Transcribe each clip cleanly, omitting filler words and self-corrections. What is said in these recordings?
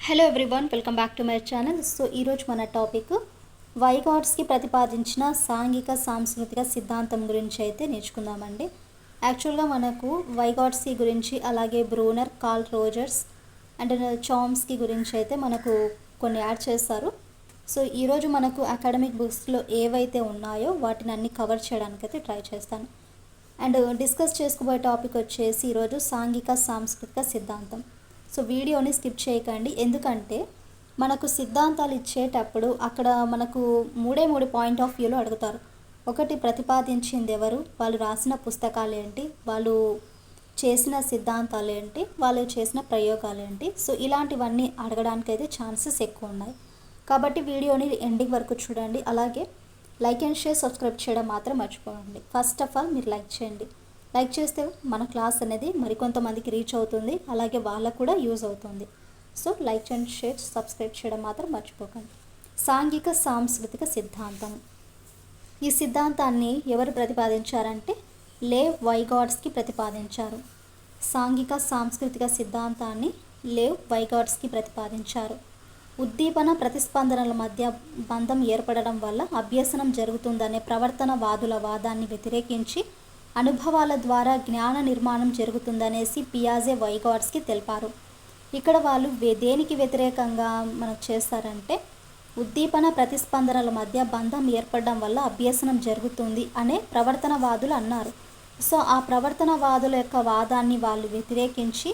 Hello everyone, welcome back to my channel. So ఈరోజు మన topic వైగాట్స్కి ప్రతిపాదించిన సాంఘిక సాంస్కృతిక సిద్ధాంతం గురించి అయితే నేర్చుకుందామండి. యాక్చువల్గా మనకు వైగాట్స్కి గురించి, అలాగే Bruner, curl Rogers and Chomsky గురించి అయితే మనకు కొన్ని యాడ్ చేస్తారు. సో ఈరోజు మనకు అకాడమిక్ బుక్స్లో ఏవైతే ఉన్నాయో వాటిని అన్ని కవర్ చేయడానికి అయితే ట్రై చేస్తాను. అండ్ డిస్కస్ చేసుకోబోయే టాపిక్ వచ్చేసి ఈరోజు సాంఘిక సాంస్కృతిక సిద్ధాంతం. సో వీడియోని స్కిప్ చేయకండి, ఎందుకంటే మనకు సిద్ధాంతాలు ఇచ్చేటప్పుడు అక్కడ మనకు మూడు పాయింట్ ఆఫ్ వ్యూలో అడుగుతారు. ఒకటి, ప్రతిపాదించింది ఎవరు, వాళ్ళు రాసిన పుస్తకాలు ఏంటి, వాళ్ళు చేసిన సిద్ధాంతాలు ఏంటి, వాళ్ళు చేసిన ప్రయోగాలు ఏంటి. సో ఇలాంటివన్నీ అడగడానికి అయితే ఛాన్సెస్ ఎక్కువ ఉన్నాయి. కాబట్టి వీడియోని ఎండింగ్ వరకు చూడండి. అలాగే లైక్ అండ్ షేర్, సబ్స్క్రైబ్ చేయడం మాత్రం మర్చిపోకండి. ఫస్ట్ ఆఫ్ ఆల్ మీరు లైక్ చేయండి. లైక్ చేస్తే మన క్లాస్ అనేది మరికొంతమందికి రీచ్ అవుతుంది, అలాగే వాళ్ళకు కూడా యూజ్ అవుతుంది. So like and share, subscribe చేయడం మాత్రం మర్చిపోకండి. సాంఘిక సాంస్కృతిక సిద్ధాంతం. ఈ సిద్ధాంతాన్ని ఎవరు ప్రతిపాదించారంటే లేవ్ వైగాట్స్కి ప్రతిపాదించారు. సాంఘిక సాంస్కృతిక సిద్ధాంతాన్ని లేవ్ వైగాట్స్కి ప్రతిపాదించారు. ఉద్దీపన ప్రతిస్పందనల మధ్య బంధం ఏర్పడడం వల్ల అభ్యసనం జరుగుతుందనే ప్రవర్తనవాదుల వాదాన్ని వ్యతిరేకించి అనుభవాల ద్వారా జ్ఞాన నిర్మాణం జరుగుతుందనేసి పియాజే వైగాట్స్కి తెలిపారు. ఇక్కడ వాళ్ళు దేనికి వ్యతిరేకంగా మనకు చేస్తారంటే ఉద్దీపన ప్రతిస్పందనల మధ్య బంధం ఏర్పడడం వల్ల అభ్యసనం జరుగుతుంది అనే ప్రవర్తనవాదులు అన్నారు. సో ఆ ప్రవర్తనవాదుల యొక్క వాదాన్ని వాళ్ళు వ్యతిరేకించి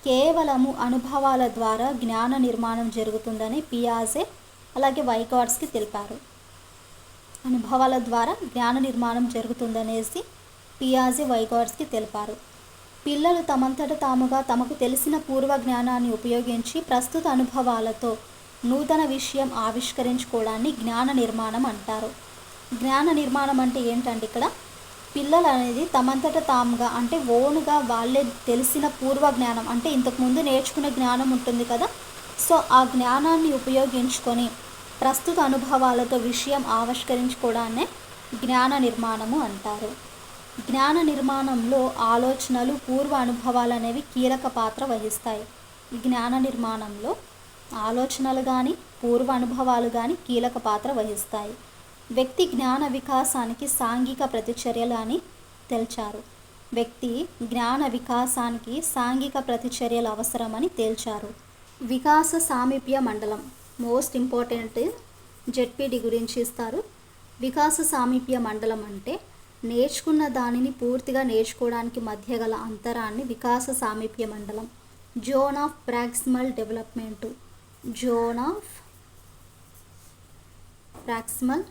కేవలము అనుభవాల ద్వారా జ్ఞాన నిర్మాణం జరుగుతుందని పియాజే అలాగే వైగాట్స్కి తెలిపారు. అనుభవాల ద్వారా జ్ఞాన నిర్మాణం జరుగుతుందనేసి పియాజే వైగాట్స్కి తెలిపారు. పిల్లలు తమంతట తాముగా తమకు తెలిసిన పూర్వ జ్ఞానాన్ని ఉపయోగించి ప్రస్తుత అనుభవాలతో నూతన విషయం ఆవిష్కరించుకోవడాన్ని జ్ఞాన నిర్మాణం అంటారు. జ్ఞాన నిర్మాణం అంటే ఏంటంటే ఇక్కడ పిల్లలు అనేది తమంతట తాముగా అంటే ఓనుగా వాళ్ళే తెలిసిన పూర్వ జ్ఞానం అంటే ఇంతకుముందు నేర్చుకున్న జ్ఞానం ఉంటుంది కదా, సో ఆ జ్ఞానాన్ని ఉపయోగించుకొని ప్రస్తుత అనుభవాలతో విషయం ఆవిష్కరించుకోవడాన్నే జ్ఞాన నిర్మాణము అంటారు. జ్ఞాన నిర్మాణంలో ఆలోచనలు, పూర్వ అనుభవాలు అనేవి కీలక పాత్ర వహిస్తాయి. ఈ జ్ఞాన నిర్మాణంలో ఆలోచనలు కానీ పూర్వ అనుభవాలు కానీ కీలక పాత్ర వహిస్తాయి. వ్యక్తి జ్ఞాన వికాసానికి సాంఘిక ప్రతిచర్యలు అని తేల్చారు. వ్యక్తి జ్ఞాన వికాసానికి సాంఘిక ప్రతిచర్యలు అవసరమని తేల్చారు. వికాస సామీప్య మండలం మోస్ట్ ఇంపార్టెంట్, జెడ్పీడి గురించి ఇస్తారు. వికాస సామీప్య మండలం అంటే నేర్చుకున్న దానిని పూర్తిగా నేర్చుకోవడానికి మధ్య గల అంతరాన్ని వికాస సామీప్య మండలం. Zone of proximal development, zone of proximal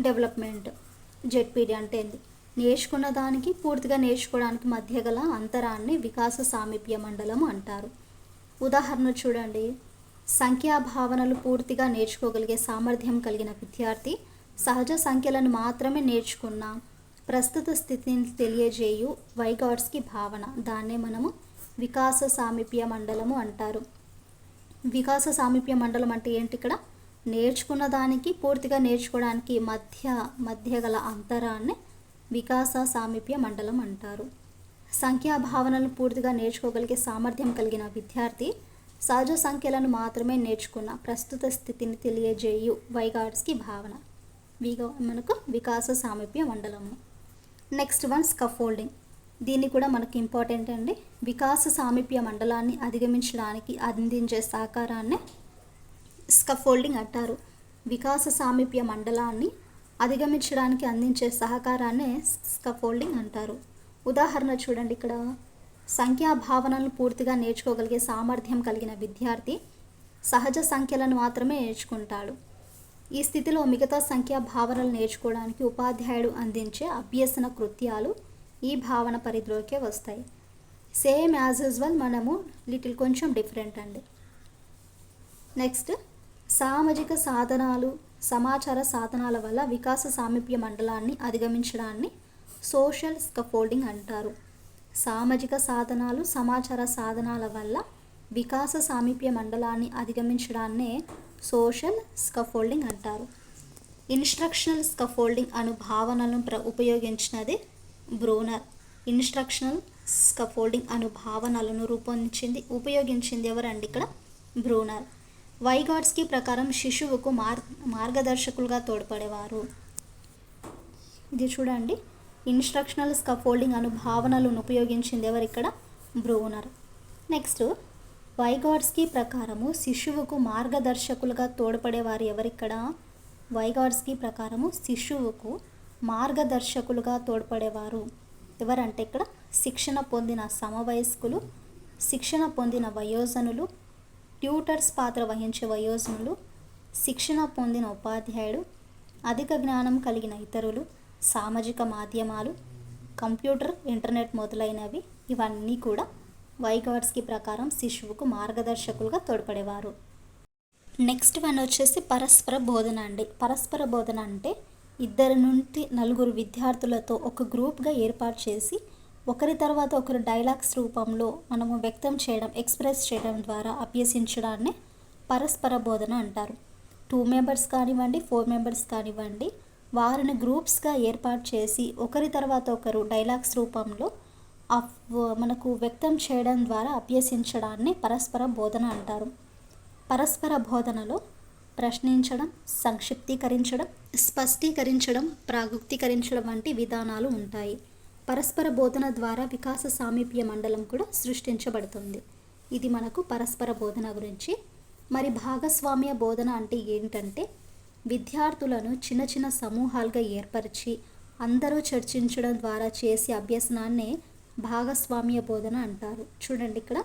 development ZPD అంటే ఏంది? నేర్చుకున్న దానికి పూర్తిగా నేర్చుకోవడానికి మధ్య గల అంతరాన్ని వికాస సామీప్య మండలం అంటారు. ఉదాహరణ చూడండి. సంఖ్యాభావనలు పూర్తిగా నేర్చుకోగలిగే సామర్థ్యం కలిగిన విద్యార్థి సహజ సంఖ్యలను మాత్రమే నేర్చుకున్న ప్రస్తుత స్థితిని తెలియజేయు వైగాట్స్కి భావన, దాన్నే మనము వికాస సామీప్య మండలము అంటారు. వికాస సామీప్య మండలం అంటే ఏంటి? ఇక్కడ నేర్చుకున్న దానికి పూర్తిగా నేర్చుకోవడానికి మధ్య గల అంతరాన్ని వికాస సామీప్య మండలం అంటారు. సంఖ్యాభావనలను పూర్తిగా నేర్చుకోగలిగే సామర్థ్యం కలిగిన విద్యార్థి సహజ సంఖ్యలను మాత్రమే నేర్చుకున్న ప్రస్తుత స్థితిని తెలియజేయు వైగాట్స్కి భావన, మనకు వికాస సామీప్య మండలము. Next one, scaffolding. దీన్ని కూడా మనకు ఇంపార్టెంట్ అండి. వికాస సామీప్య మండలాన్ని అధిగమించడానికి అందించే సహకారాన్ని స్కఫోల్డింగ్ అంటారు. వికాస సామీప్య మండలాన్ని అధిగమించడానికి అందించే సహకారాన్ని స్కఫోల్డింగ్ అంటారు. ఉదాహరణ చూడండి. ఇక్కడ సంఖ్యాభావనలను పూర్తిగా నేర్చుకోగలిగే సామర్థ్యం కలిగిన విద్యార్థి సహజ సంఖ్యలను మాత్రమే నేర్చుకుంటాడు. ఈ స్థితిలో మిగతా సంఖ్యా భావనలు నేర్చుకోవడానికి ఉపాధ్యాయుడు అందించే అభ్యసన కృత్యాలు ఈ భావన పరిధిలోకే వస్తాయి. సేమ్ యాజ్ యూజువల్, మనము లిటిల్ కొంచెం డిఫరెంట్ అండి. నెక్స్ట్, సామాజిక సాధనాలు, సమాచార సాధనాల వల్ల వికాస సామీప్య మండలాన్ని అధిగమించడాన్ని సోషల్ స్కఫోల్డింగ్ అంటారు. సామాజిక సాధనాలు, సమాచార సాధనాల వల్ల వికాస సామీప్య మండలాన్ని అధిగమించడాన్నే సోషల్ స్కఫోల్డింగ్ అంటారు. ఇన్స్ట్రక్షనల్ స్కఫోల్డింగ్ అను భావనలను ఉపయోగించినది బ్రూనర్. ఇన్స్ట్రక్షనల్ స్కఫోల్డింగ్ అను భావనలను ఉపయోగించింది ఎవరండి ఇక్కడ? బ్రూనర్. వైగాట్స్కి ప్రకారం శిశువుకు మార్గదర్శకులుగా తోడ్పడేవారు. ఇది చూడండి, ఇన్స్ట్రక్షనల్ స్కఫోల్డింగ్ అను భావనలను ఉపయోగించింది ఎవరు ఇక్కడ? బ్రూనర్. నెక్స్ట్, వైగాట్స్కి ప్రకారము శిశువుకు మార్గదర్శకులుగా తోడ్పడేవారు ఎవరిక్కడ? వైగాట్స్కి ప్రకారము శిశువుకు మార్గదర్శకులుగా తోడ్పడేవారు ఎవరంటే ఇక్కడ శిక్షణ పొందిన సమవయస్కులు, శిక్షణ పొందిన వయోజనులు, ట్యూటర్స్ పాత్ర వహించే వయోజనులు, శిక్షణ పొందిన ఉపాధ్యాయుడు, అధిక జ్ఞానం కలిగిన ఇతరులు, సామాజిక మాధ్యమాలు, కంప్యూటర్, ఇంటర్నెట్ మొదలైనవి. ఇవన్నీ కూడా వైగాట్స్కి ప్రకారం శిశువుకు మార్గదర్శకులుగా తోడ్పడేవారు. నెక్స్ట్ వన్ వచ్చేసి పరస్పర బోధన అండి. పరస్పర బోధన అంటే 2 నుండి 4 విద్యార్థులతో ఒక గ్రూప్గా ఏర్పాటు చేసి ఒకరి తర్వాత ఒకరు డైలాగ్స్ రూపంలో మనము వ్యక్తం చేయడం, ఎక్స్ప్రెస్ చేయడం ద్వారా అభ్యసించడాన్ని పరస్పర బోధన అంటారు. 2 మెంబర్స్ కానివ్వండి, 4 మెంబర్స్ కానివ్వండి, వారిని గ్రూప్స్గా ఏర్పాటు చేసి ఒకరి తర్వాత ఒకరు డైలాగ్స్ రూపంలో మనకు వ్యక్తం చేయడం ద్వారా అభ్యసించడాన్ని పరస్పర బోధన అంటారు. పరస్పర బోధనలో ప్రశ్నించడం, సంక్షిప్తీకరించడం, స్పష్టీకరించడం, ప్రాగుక్తీకరించడం వంటి విధానాలు ఉంటాయి. పరస్పర బోధన ద్వారా వికాస సామీప్య మండలం కూడా సృష్టించబడుతుంది. ఇది మనకు పరస్పర బోధన గురించి. మరి భాగస్వామ్య బోధన అంటే ఏంటంటే విద్యార్థులను చిన్న చిన్న సమూహాలుగా ఏర్పరిచి అందరూ చర్చించడం ద్వారా చేసే అభ్యసనాన్నే భాగస్వామ్య బోధన అంటారు. చూడండి, ఇక్కడ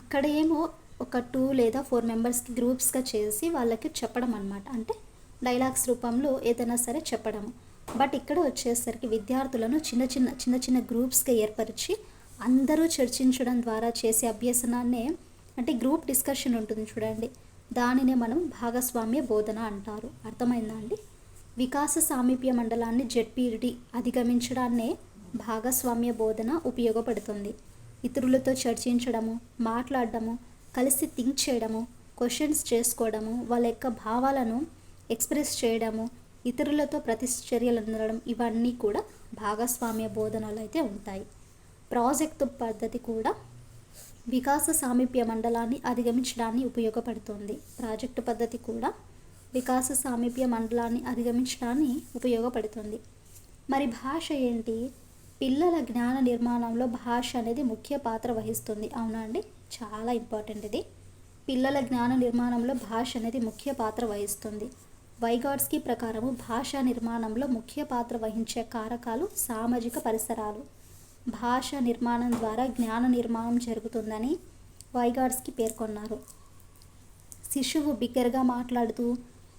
అక్కడ ఏమో ఒక 2 లేదా 4 మెంబర్స్కి గ్రూప్స్గా చేసి వాళ్ళకి చెప్పడం అన్నమాట. అంటే డైలాగ్స్ రూపంలో ఏదైనా సరే చెప్పడం. బట్ ఇక్కడ వచ్చేసరికి విద్యార్థులను చిన్న చిన్న గ్రూప్స్గా ఏర్పరిచి అందరూ చర్చించడం ద్వారా చేసే అభ్యసనాన్నే, అంటే గ్రూప్ డిస్కషన్ ఉంటుంది చూడండి, దానినే మనం భాగస్వామ్య బోధన అంటారు. అర్థమైందా అండి? వికాస సామీప్య మండలాన్ని జెడ్పీడి అధిగమించడాన్నే భాగస్వామ్య బోధన ఉపయోగపడుతుంది. ఇతరులతో చర్చించడము, మాట్లాడడము, కలిసి థింక్ చేయడము, క్వశ్చన్స్ చేసుకోవడము, వాళ్ళ యొక్క భావాలను ఎక్స్ప్రెస్ చేయడము, ఇతరులతో ప్రతిచర్యలు అందడం, ఇవన్నీ కూడా భాగస్వామ్య బోధనలు అయితే ఉంటాయి. ప్రాజెక్టు పద్ధతి కూడా వికాస సామీప్య మండలాన్ని అధిగమించడాన్ని ఉపయోగపడుతుంది. ప్రాజెక్టు పద్ధతి కూడా వికాస సామీప్య మండలాన్ని అధిగమించడాన్ని ఉపయోగపడుతుంది. మరి భాష ఏంటి? పిల్లల జ్ఞాన నిర్మాణంలో భాష అనేది ముఖ్య పాత్ర వహిస్తుంది. అవునా అండి? చాలా ఇంపార్టెంట్ ఇది. పిల్లల జ్ఞాన నిర్మాణంలో భాష అనేది ముఖ్య పాత్ర వహిస్తుంది. వైగాట్స్కి ప్రకారము భాషా నిర్మాణంలో ముఖ్య పాత్ర వహించే కారకాలు సామాజిక పరిసరాలు. భాష నిర్మాణం ద్వారా జ్ఞాన నిర్మాణం జరుగుతుందని వైగాట్స్కి పేర్కొన్నారు. శిశువు బిగ్గరగా మాట్లాడుతూ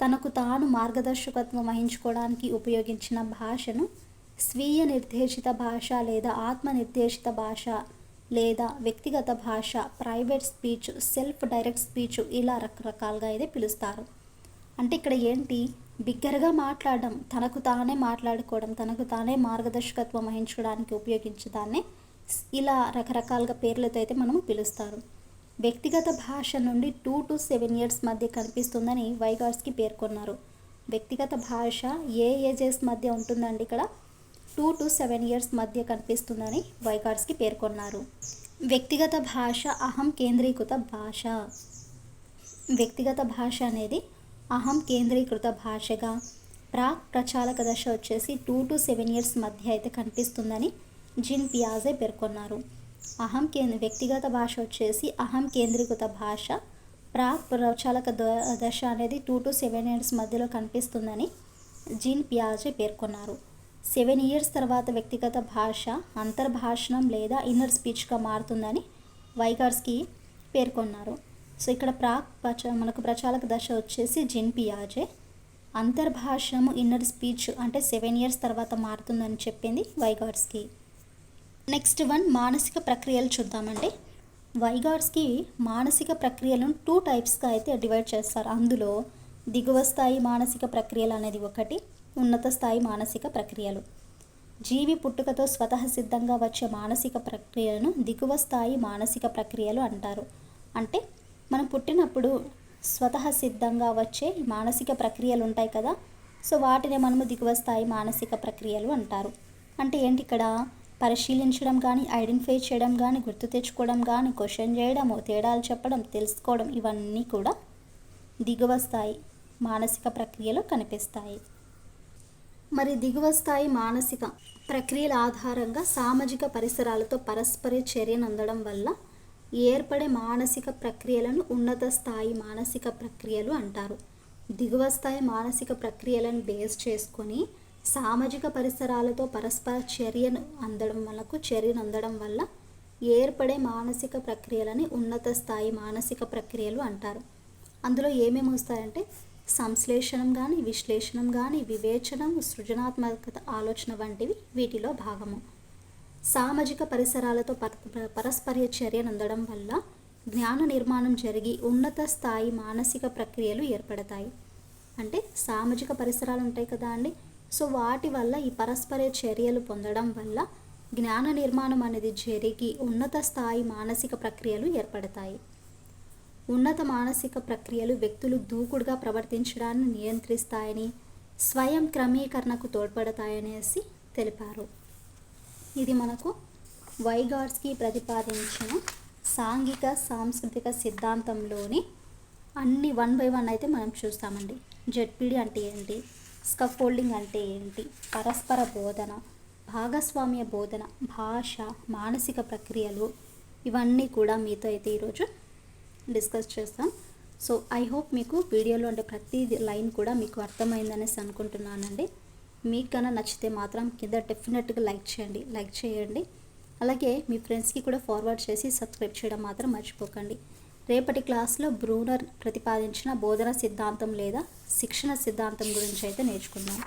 తనకు తాను మార్గదర్శకత్వం వహించుకోవడానికి ఉపయోగించిన భాషను స్వీయ నిర్దేశిత భాష లేదా ఆత్మ నిర్దేశిత భాష లేదా వ్యక్తిగత భాష, private speech, self direct speech, ఇలా రకరకాలుగా అయితే పిలుస్తారు. అంటే ఇక్కడ ఏంటి? బిగ్గరగా మాట్లాడడం, తనకు తానే మాట్లాడుకోవడం, తనకు తానే మార్గదర్శకత్వం వహించుకోవడానికి ఉపయోగించడాన్ని ఇలా రకరకాలుగా పేర్లతో అయితే మనము పిలుస్తారు. వ్యక్తిగత భాష నుండి 2 to 7 years మధ్య కనిపిస్తుందని వైగాట్స్కి పేర్కొన్నారు. వ్యక్తిగత భాష ఏ ఏజెస్ మధ్య ఉంటుందండి? ఇక్కడ 2 to 7 years మధ్య కనిపిస్తుందని వైగాట్స్కి పేర్కొన్నారు. వ్యక్తిగత భాష అహం కేంద్రీకృత భాష. వ్యక్తిగత భాష అనేది అహం కేంద్రీకృత భాషగా ప్రాక్ ప్రచాలక దశ వచ్చేసి 2 to 7 years మధ్య అయితే కనిపిస్తుందని జీన్ పియాజే పేర్కొన్నారు. వ్యక్తిగత భాష వచ్చేసి అహం కేంద్రీకృత భాష, ప్రాక్ ప్రచాలక దశ అనేది 2 to 7 years మధ్యలో కనిపిస్తుందని జీన్ పియాజే పేర్కొన్నారు. 7 years తర్వాత వ్యక్తిగత భాష అంతర్భాషణం లేదా ఇన్నర్ స్పీచ్గా మారుతుందని వైగాట్స్కి పేర్కొన్నారు. సో ఇక్కడ మనకు ప్రచాలక దశ వచ్చేసి జీన్ పియాజే, అంతర్భాషణము ఇన్నర్ స్పీచ్ అంటే 7 years తర్వాత మారుతుందని చెప్పింది వైగాట్స్కి. నెక్స్ట్ వన్ మానసిక ప్రక్రియలు చూద్దామండి. వైగాట్స్కి మానసిక ప్రక్రియలను 2 typesగా అయితే డివైడ్ చేస్తారు. అందులో దిగువ స్థాయి మానసిక ప్రక్రియలు అనేది ఒకటి, ఉన్నత స్థాయి మానసిక ప్రక్రియలు. జీవి పుట్టుకతో స్వతఃసిద్ధంగా వచ్చే మానసిక ప్రక్రియలను దిగువ స్థాయి మానసిక ప్రక్రియలు అంటారు. అంటే మనం పుట్టినప్పుడు స్వతఃసిద్ధంగా వచ్చే మానసిక ప్రక్రియలు ఉంటాయి కదా, సో వాటిని మనము దిగువ స్థాయి మానసిక ప్రక్రియలు అంటారు. అంటే ఏంటి? ఇక్కడ పరిశీలించడం కానీ, ఐడెంటిఫై చేయడం కానీ, గుర్తు తెచ్చుకోవడం కానీ, క్వశ్చన్ చేయడము, తేడాలు చెప్పడం, తెలుసుకోవడం, ఇవన్నీ కూడా దిగువ స్థాయి మానసిక ప్రక్రియలో కనిపిస్తాయి. మరి దిగువ స్థాయి మానసిక ప్రక్రియల ఆధారంగా సామాజిక పరిసరాలతో పరస్పర చర్యను అందడం వల్ల ఏర్పడే మానసిక ప్రక్రియలను ఉన్నత స్థాయి మానసిక ప్రక్రియలు అంటారు. దిగువ స్థాయి మానసిక ప్రక్రియలను బేస్ చేసుకొని సామాజిక పరిసరాలతో పరస్పర చర్యను అందడం వల్ల ఏర్పడే మానసిక ప్రక్రియలని ఉన్నత స్థాయి మానసిక ప్రక్రియలు అంటారు. అందులో ఏమేమి వస్తాయంటే సంశ్లేషణం కానీ, విశ్లేషణం కానీ, వివేచనం, సృజనాత్మక ఆలోచన వంటివి వీటిలో భాగము. సామాజిక పరిసరాలతో పరస్పర చర్యను అందడం వల్ల జ్ఞాన నిర్మాణం జరిగి ఉన్నత స్థాయి మానసిక ప్రక్రియలు ఏర్పడతాయి. అంటే సామాజిక పరిసరాలు ఉంటాయి కదా అండి, సో వాటి వల్ల ఈ పరస్పర చర్యలు పొందడం వల్ల జ్ఞాన నిర్మాణం అనేది జరిగి ఉన్నత స్థాయి మానసిక ప్రక్రియలు ఏర్పడతాయి. ఉన్నత మానసిక ప్రక్రియలు వ్యక్తులు దూకుడుగా ప్రవర్తించడాన్ని నియంత్రిస్తాయని, స్వయం క్రమీకరణకు తోడ్పడతాయనేసి తెలిపారు. ఇది మనకు వైగాట్స్కి ప్రతిపాదించిన సాంఘిక సాంస్కృతిక సిద్ధాంతంలోని అన్ని 1 by 1 అయితే మనం చూస్తామండి. జెడ్పీడి అంటే ఏంటి, స్కఫోల్డింగ్ అంటే ఏంటి, పరస్పర బోధన, భాగస్వామ్య బోధన, భాష, మానసిక ప్రక్రియలు, ఇవన్నీ కూడా మీతో అయితే ఈరోజు డిస్కస్ చేస్తాం. సో ఐ హోప్ మీకు వీడియోలో అంటే ప్రతి లైన్ కూడా మీకు అర్థమైందనేసి అనుకుంటున్నానండి. మీకు కన్నా నచ్చితే మాత్రం కింద డెఫినెట్గా లైక్ చేయండి. అలాగే మీ ఫ్రెండ్స్కి కూడా ఫార్వర్డ్ చేసి సబ్స్క్రైబ్ చేయడం మాత్రం మర్చిపోకండి. రేపటి క్లాస్లో బ్రూనర్ ప్రతిపాదించిన బోధన సిద్ధాంతం లేదా శిక్షణ సిద్ధాంతం గురించి అయితే నేర్చుకుందాం.